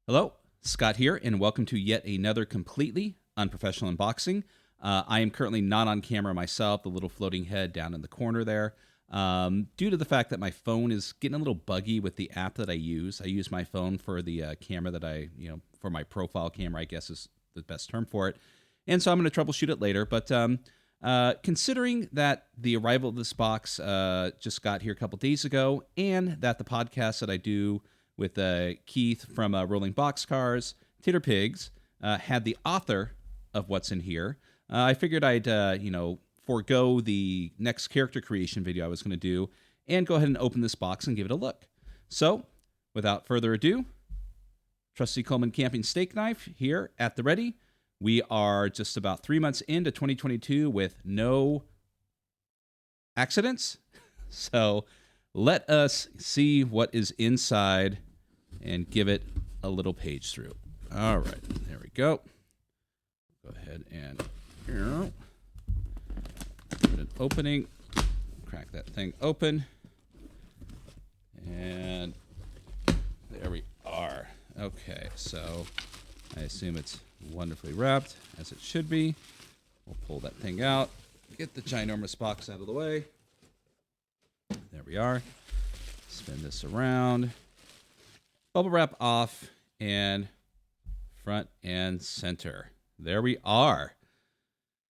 Hello, Scott here, and welcome to yet another completely unprofessional unboxing. I am currently not on camera myself, the little floating head down in the corner there, due to the fact that my phone is getting a little buggy with the app that I use. I use my phone for the camera that for my profile camera, I guess is the best term for it. And so I'm going to troubleshoot it later. But considering that the arrival of this box just got here a couple days ago, and that the podcast that I do with Keith from Rolling Boxcars, Titter Pigs, had the author of what's in here. I figured I'd, forego the next character creation video I was going to do and go ahead and open this box and give it a look. So, without further ado, Trusty Coleman Camping Steak Knife here at the ready. We are just about 3 months into 2022 with no accidents. So, let us see what is inside and give it a little page through. All right, there we go. Go ahead and give it an opening. Crack that thing open. And there we are. Okay, so I assume it's wonderfully wrapped, as it should be. We'll pull that thing out, get the ginormous box out of the way. There we are. Spin this around. Bubble wrap off, and front and center. There we are.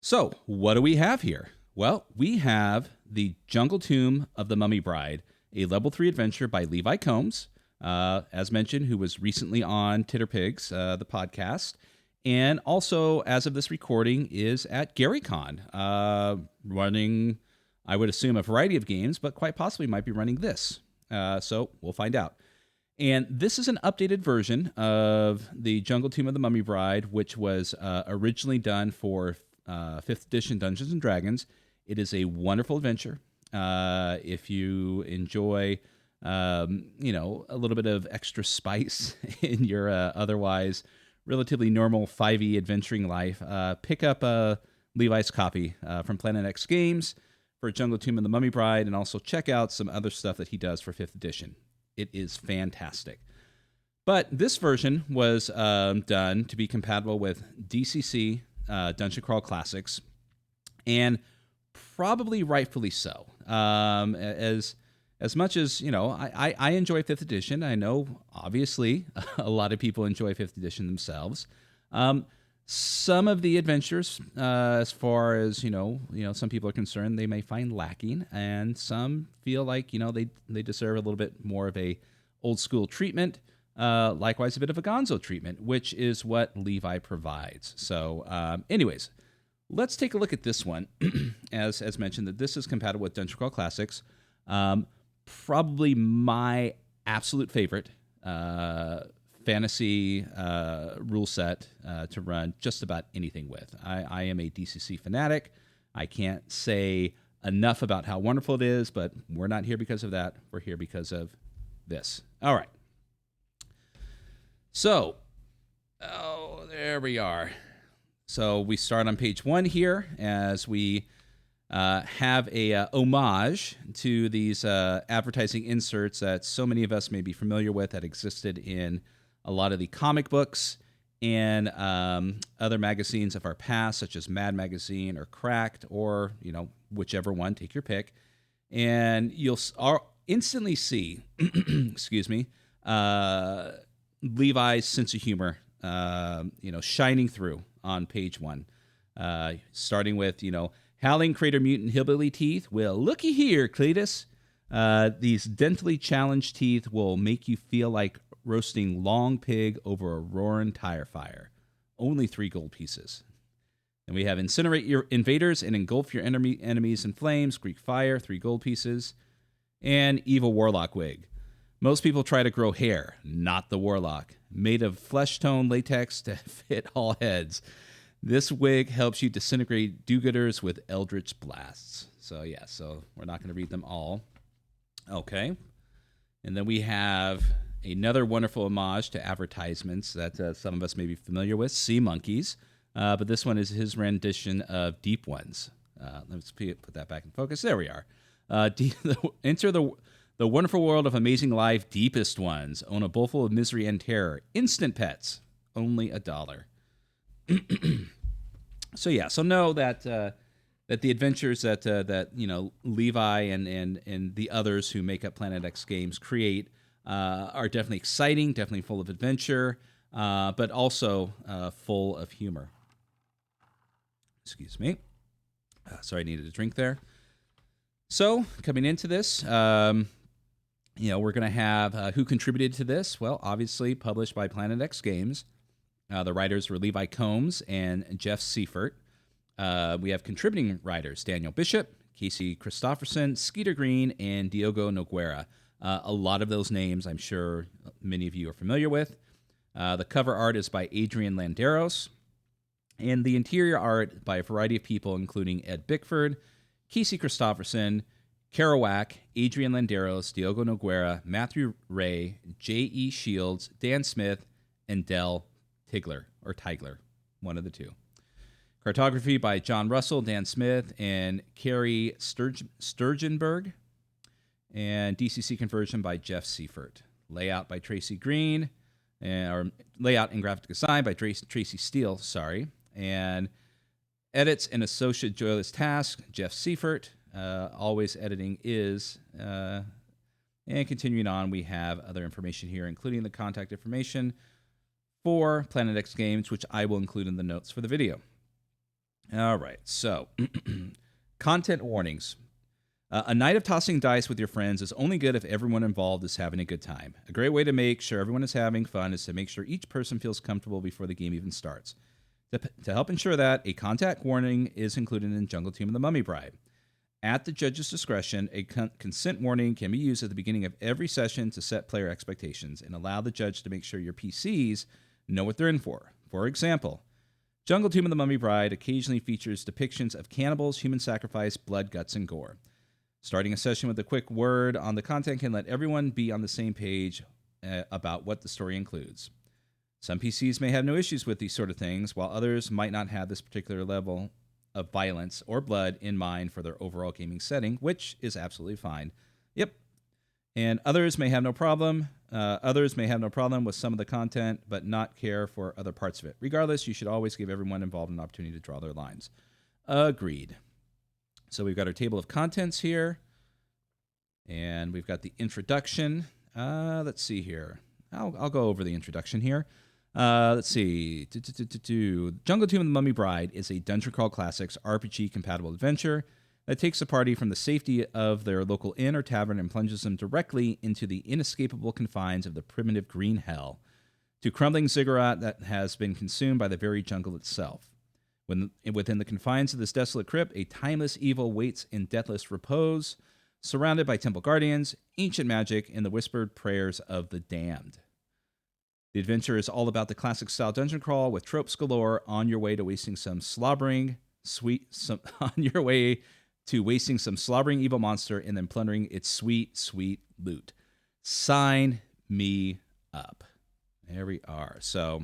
So, what do we have here? Well, we have the Jungle Tomb of the Mummy Bride, a level 3 adventure by Levi Combs, as mentioned, who was recently on Titter Pigs, the podcast, and also, as of this recording, is at GaryCon, running, I would assume, a variety of games, but quite possibly might be running this. So we'll find out. And this is an updated version of the Jungle Tomb of the Mummy Bride, which was originally done for 5th edition Dungeons and Dragons. It is a wonderful adventure. If you enjoy, a little bit of extra spice in your otherwise relatively normal 5e adventuring life, pick up Levi's copy from Planet X Games for Jungle Tomb of the Mummy Bride, and also check out some other stuff that he does for 5th edition. It is fantastic. But this version was done to be compatible with DCC, Dungeon Crawl Classics, and probably rightfully so. As much as, I enjoy 5th edition. I know, obviously, a lot of people enjoy 5th edition themselves. Some of the adventures, as far as, some people are concerned, they may find lacking, and some feel like, they deserve a little bit more of a old school treatment, likewise a bit of a gonzo treatment, which is what Levi provides. So, anyways, let's take a look at this one. As mentioned, that this is compatible with Dungeon Crawl Classics. Probably my absolute favorite fantasy rule set to run just about anything with. I am a DCC fanatic. I can't say enough about how wonderful it is, but we're not here because of that. We're here because of this. All right. So, there we are. So we start on page 1 here as we have a homage to these advertising inserts that so many of us may be familiar with that existed in a lot of the comic books and other magazines of our past, such as Mad Magazine or Cracked, or whichever one, take your pick, and you'll instantly see, excuse me, Levi's sense of humor, shining through on page 1, starting with Howling Crater Mutant Hillbilly Teeth. Well, looky here, Cletus. These dentally challenged teeth will make you feel like roasting long pig over a roaring tire fire. Only 3 gold pieces. And we have Incinerate Your Invaders and Engulf Your Enemies in Flames, Greek Fire, 3 gold pieces. And Evil Warlock Wig. Most people try to grow hair, not the Warlock. Made of flesh tone latex to fit all heads. This wig helps you disintegrate do-gooders with Eldritch Blasts. So we're not going to read them all. Okay. And then we have another wonderful homage to advertisements that some of us may be familiar with, Sea Monkeys. But this one is his rendition of Deep Ones. Let's put that back in focus. There we are. Enter the The Wonderful World of Amazing Life, Deepest Ones. Own a bowlful of misery and terror. Instant pets. Only $1. So yeah, so know that that the adventures that Levi and the others who make up Planet X Games create are definitely exciting, definitely full of adventure, but also full of humor. Excuse me. Sorry, I needed a drink there. So coming into this, we're going to have who contributed to this. Well, obviously published by Planet X Games. The writers were Levi Combs and Jeff Seifert. We have contributing writers Daniel Bishop, Casey Christopherson, Skeeter Green, and Diogo Nogueira. A lot of those names I'm sure many of you are familiar with. The cover art is by Adrian Landeros, and the interior art by a variety of people, including Ed Bickford, Casey Christopherson, Kerouac, Adrian Landeros, Diogo Nogueira, Matthew Ray, J.E. Shields, Dan Smith, and Del Tigler, one of the two. Cartography by John Russell, Dan Smith, and Carrie Sturgeonberg. And DCC conversion by Jeff Seifert. Layout by Tracy Green, or layout and graphic design by Tracy Steele, And edits and associate joyless task, Jeff Seifert. Always editing is. And continuing on, we have other information here, including the contact information for Planet X Games, which I will include in the notes for the video. All right, so content warnings. A night of tossing dice with your friends is only good if everyone involved is having a good time. A great way to make sure everyone is having fun is to make sure each person feels comfortable before the game even starts. To help ensure that, a contact warning is included in Jungle Team of the Mummy Bride. At the judge's discretion, a consent warning can be used at the beginning of every session to set player expectations and allow the judge to make sure your PCs know what they're in for. For example, Jungle Team of the Mummy Bride occasionally features depictions of cannibals, human sacrifice, blood, guts, and gore. Starting a session with a quick word on the content can let everyone be on the same page about what the story includes. Some PCs may have no issues with these sort of things, while others might not have this particular level of violence or blood in mind for their overall gaming setting, which is absolutely fine. Yep. And others may have no problem. With some of the content, but not care for other parts of it. Regardless, you should always give everyone involved an opportunity to draw their lines. Agreed. So we've got our table of contents here, and we've got the introduction. Let's see here. I'll go over the introduction here. Let's see. Jungle Team of the Mummy Bride is a Dungeon Crawl Classics RPG-compatible adventure that takes a party from the safety of their local inn or tavern and plunges them directly into the inescapable confines of the primitive green hell, to crumbling ziggurat that has been consumed by the very jungle itself. Within the confines of this desolate crypt, a timeless evil waits in deathless repose, surrounded by temple guardians, ancient magic, and the whispered prayers of the damned. The adventure is all about the classic-style dungeon crawl with tropes galore on your way to wasting some slobbering evil monster and then plundering its sweet, sweet loot. Sign me up. There we are. So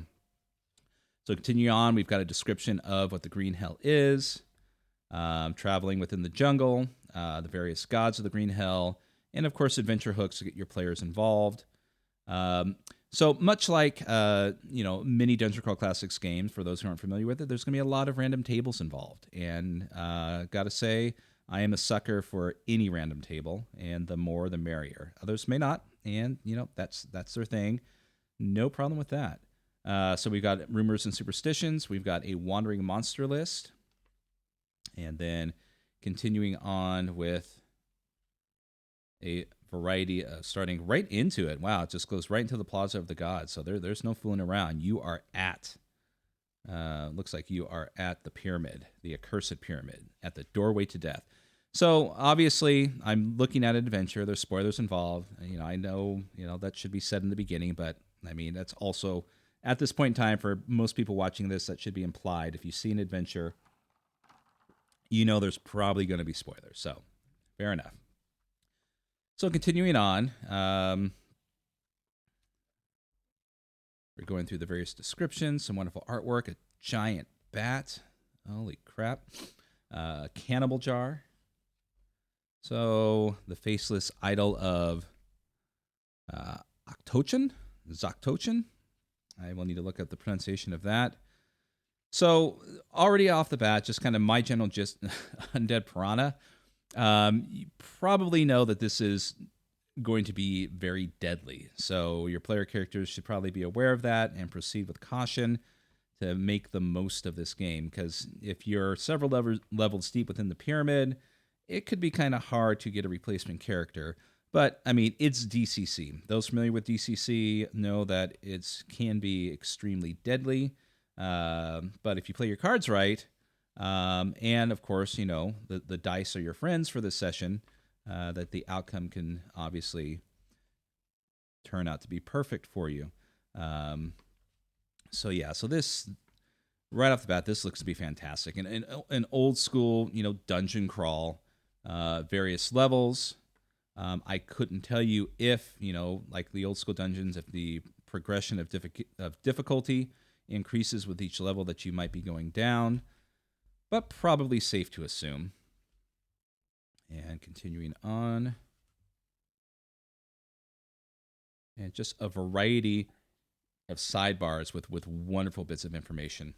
continue on. We've got a description of what the Green Hell is, traveling within the jungle, the various gods of the Green Hell, and of course adventure hooks to get your players involved. So much like many Dungeon Crawl Classics games, for those who aren't familiar with it, there's going to be a lot of random tables involved. And gotta say, I am a sucker for any random table, and the more the merrier. Others may not, and that's their thing. No problem with that. So we've got rumors and superstitions. We've got a wandering monster list. And then continuing on with a variety of starting right into it. Wow, it just goes right into the Plaza of the Gods. So there's no fooling around. You are looks like you are at the pyramid, the accursed pyramid, at the doorway to death. So obviously, I'm looking at an adventure. There's spoilers involved. I know that should be said in the beginning, but I mean that's also at this point in time for most people watching this, that should be implied. If you see an adventure, there's probably going to be spoilers. So fair enough. So continuing on, we're going through the various descriptions, some wonderful artwork, a giant bat, holy crap, cannibal jar, So the faceless idol of Octochan, Zoctochan. I will need to look up the pronunciation of that. So already off the bat, just kind of my general gist, Undead Piranha. You probably know that this is going to be very deadly. So your player characters should probably be aware of that and proceed with caution to make the most of this game. Because if you're several levels deep within the pyramid, it could be kind of hard to get a replacement character. But, I mean, it's DCC. Those familiar with DCC know that it can be extremely deadly. But if you play your cards right, and, of course, you know, the dice are your friends for this session, that the outcome can obviously turn out to be perfect for you. So this, right off the bat, this looks to be fantastic. And an old school, you know, dungeon crawl, various levels. I couldn't tell you if, you know, like the old school dungeons, if the progression of difficulty increases with each level that you might be going down, but probably safe to assume. And continuing on. And just a variety of sidebars with wonderful bits of information.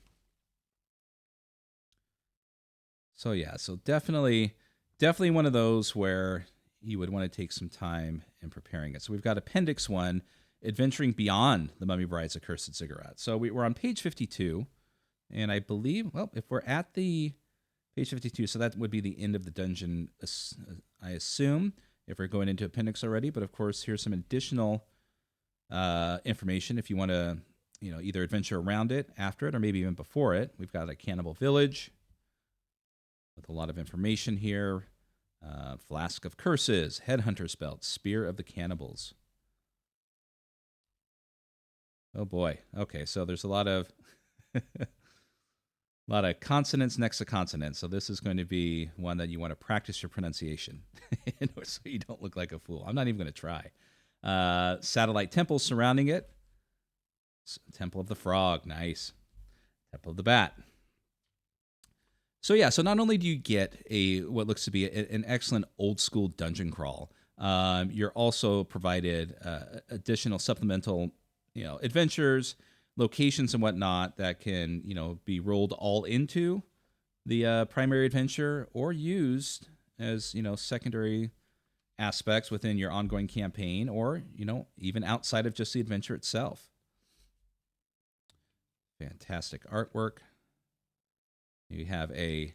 So yeah, so definitely one of those where you would want to take some time in preparing it. So we've got Appendix 1, Adventuring Beyond the Mummy Bride's Accursed Ziggurat. So we're on page 52, and I believe, well, if we're at the page 52, so that would be the end of the dungeon, I assume, if we're going into Appendix already. But of course, here's some additional information if you want to, you know, either adventure around it, after it, or maybe even before it. We've got a cannibal village with a lot of information here. Flask of Curses, Headhunter's Belt, Spear of the Cannibals. Oh boy. Okay, so there's a lot of consonants next to consonants. So this is going to be one that you want to practice your pronunciation so you don't look like a fool. I'm not even going to try. Satellite temples surrounding it. Temple of the Frog, nice. Temple of the Bat. So yeah, so not only do you get what looks to be an excellent old school dungeon crawl, you're also provided additional supplemental, you know, adventures, locations, and whatnot that can, you know, be rolled all into the primary adventure or used as, you know, secondary aspects within your ongoing campaign, or, you know, even outside of just the adventure itself. Fantastic artwork. You have a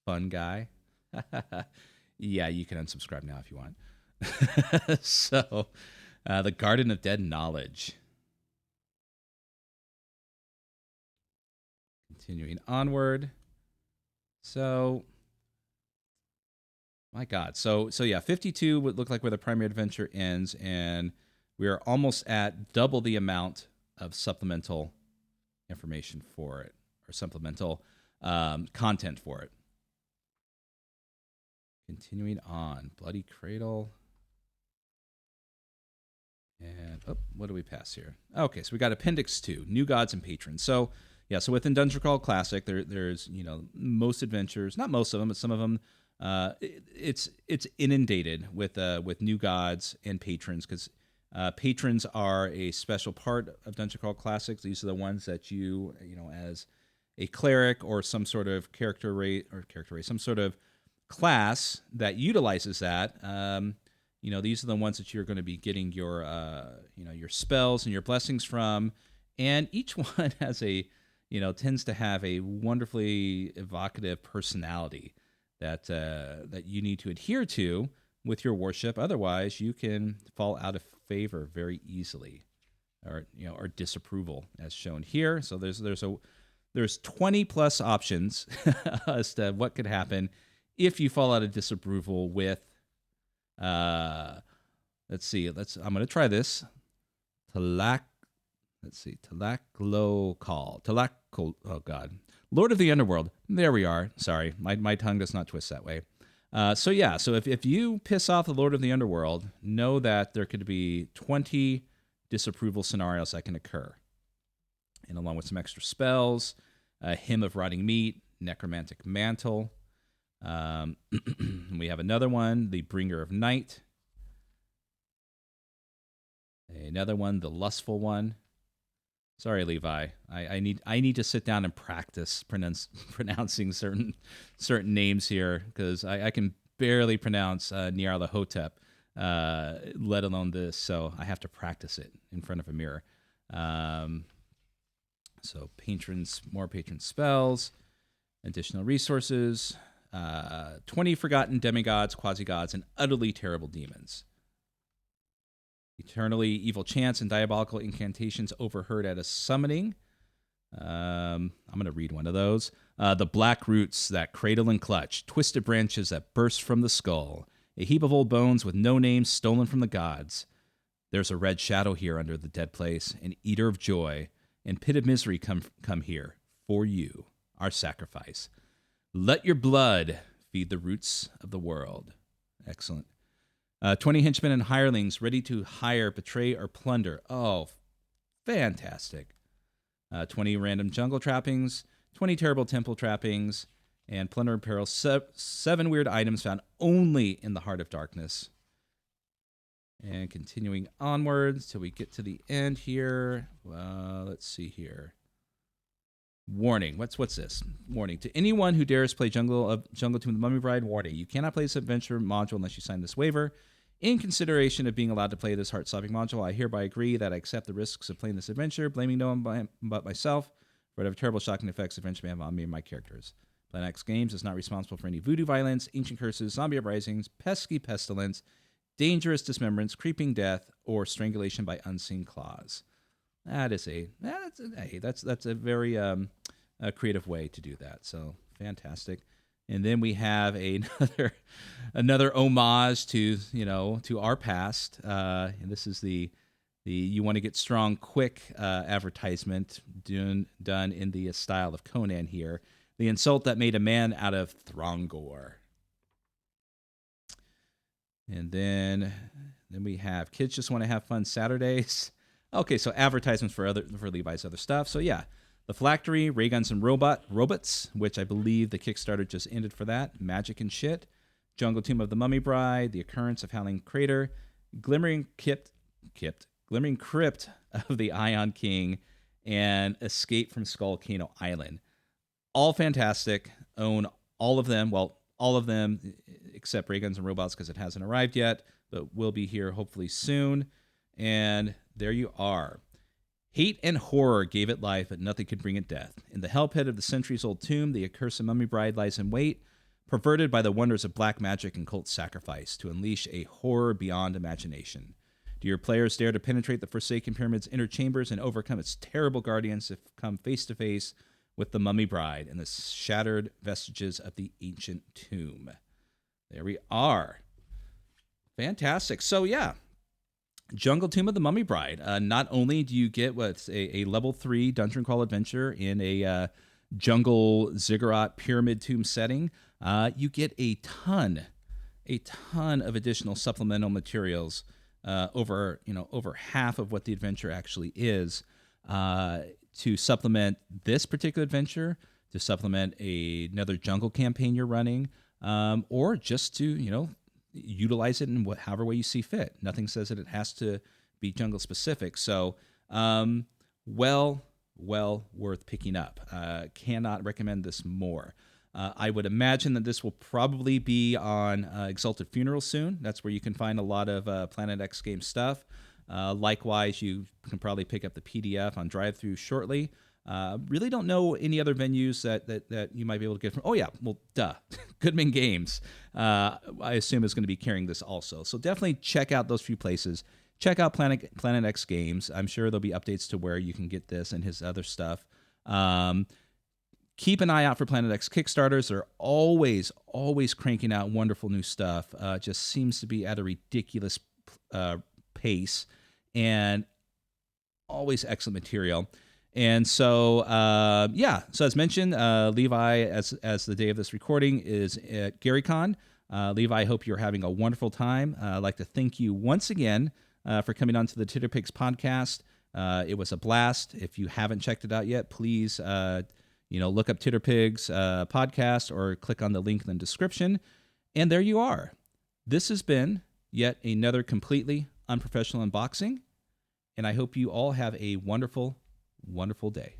fun guy. Yeah, you can unsubscribe now if you want. So, the Garden of Dead Knowledge. Continuing onward. So, my God. So yeah, 52 would look like where the primary adventure ends, and we are almost at double the amount of supplemental information for it, or supplemental content for it. Continuing on, Bloody Cradle. And, what do we pass here? Okay, so we got Appendix 2, New Gods and Patrons. So, yeah, so within Dungeon Crawl Classic, there's, you know, most adventures, not most of them, but some of them, it's inundated with new gods and patrons, because patrons are a special part of Dungeon Crawl Classics. These are the ones that you know, as a cleric or some sort of some sort of class that utilizes that. You know, these are the ones that you're going to be getting your, you know, your spells and your blessings from, and each one has tends to have a wonderfully evocative personality that you need to adhere to with your worship. Otherwise, you can fall out of favor very easily, or disapproval, as shown here. So there's 20 plus options as to what could happen if you fall out of disapproval with. Let's see. I'm going to try this. Talaklokal. Oh God, Lord of the Underworld. There we are. Sorry, my tongue does not twist that way. So if you piss off the Lord of the Underworld, know that there could be 20 disapproval scenarios that can occur, and along with some extra spells, Hymn of Rotting Meat, Necromantic Mantle, We have another one, the Bringer of Night. Another one, the Lustful One. Sorry, Levi. I need to sit down and practice pronouncing certain names here, because I can barely pronounce Nyarlathotep, let alone this. So I have to practice it in front of a mirror. So more patron spells, additional resources, 20 forgotten demigods, quasi-gods, and utterly terrible demons. Eternally evil chants and diabolical incantations overheard at a summoning. I'm going to read one of those. The black roots that cradle and clutch, twisted branches that burst from the skull, a heap of old bones with no names stolen from the gods. There's a red shadow here under the dead place, an eater of joy, and pit of misery come here for you, our sacrifice. Let your blood feed the roots of the world. Excellent. 20 henchmen and hirelings ready to hire, betray, or plunder. Oh, fantastic. 20 random jungle trappings, 20 terrible temple trappings, and plunder and peril. 7 weird items found only in the heart of darkness. And continuing onwards till we get to the end here. Let's see here. Warning. What's this? Warning. To anyone who dares play Jungle Tomb of the Mummy Bride, warning. You cannot play this adventure module unless you sign this waiver. In consideration of being allowed to play this heart-stopping module, I hereby agree that I accept the risks of playing this adventure, blaming no one but myself for whatever terrible, shocking effects the adventure may have on me and my characters. Planet X Games is not responsible for any voodoo violence, ancient curses, zombie uprisings, pesky pestilence, dangerous dismemberance, creeping death, or strangulation by unseen claws. That's a very creative way to do that. So fantastic. And then we have another homage to our past. And this is the you want to get strong quick advertisement done in the style of Conan here. The insult that made a man out of Throngor. And then we have kids just want to have fun Saturdays. Okay, so advertisements for Levi's other stuff. So yeah, the Phylactery, Ray Guns and Robots, which I believe the Kickstarter just ended for that. Magic and Shit. Jungle Tomb of the Mummy Bride, The Occurrence of Howling Crater, Glimmering Crypt of the Ion King, and Escape from Skullcano Island. All fantastic. Own all of them. Well, all of them except Ray Guns and Robots because it hasn't arrived yet, but will be here hopefully soon. And there you are. Hate and horror gave it life, but nothing could bring it death. In the hell pit of the centuries-old tomb, the accursed Mummy Bride lies in wait, perverted by the wonders of black magic and cult sacrifice, to unleash a horror beyond imagination. Do your players dare to penetrate the Forsaken Pyramid's inner chambers and overcome its terrible guardians to come face-to-face with the Mummy Bride and the shattered vestiges of the ancient tomb? There we are. Fantastic. So, yeah. Jungle Tomb of the Mummy Bride. Not only do you get a level 3 dungeon crawl adventure in a jungle ziggurat pyramid tomb setting, you get a ton of additional supplemental materials, over half of what the adventure actually is, to supplement this particular adventure, to supplement another jungle campaign you're running, or just to utilize it in however way you see fit. Nothing says that it has to be jungle specific. So, well worth picking up. Cannot recommend this more. I would imagine that this will probably be on Exalted Funeral soon. That's where you can find a lot of Planet X Games stuff. Likewise, you can probably pick up the PDF on drive-thru shortly. Really don't know any other venues that you might be able to get from. Oh, yeah. Well, duh. Goodman Games, I assume, is going to be carrying this also. So definitely check out those few places. Check out Planet X Games. I'm sure there'll be updates to where you can get this and his other stuff. Keep an eye out for Planet X Kickstarters. They're always cranking out wonderful new stuff. Just seems to be at a ridiculous pace and always excellent material. And so, so as mentioned, Levi, as the day of this recording, is at GaryCon. Levi, I hope you're having a wonderful time. I'd like to thank you once again for coming on to the Titterpigs podcast. It was a blast. If you haven't checked it out yet, please, look up Titterpigs podcast or click on the link in the description. And there you are. This has been yet another completely unprofessional unboxing. And I hope you all have a wonderful, wonderful day.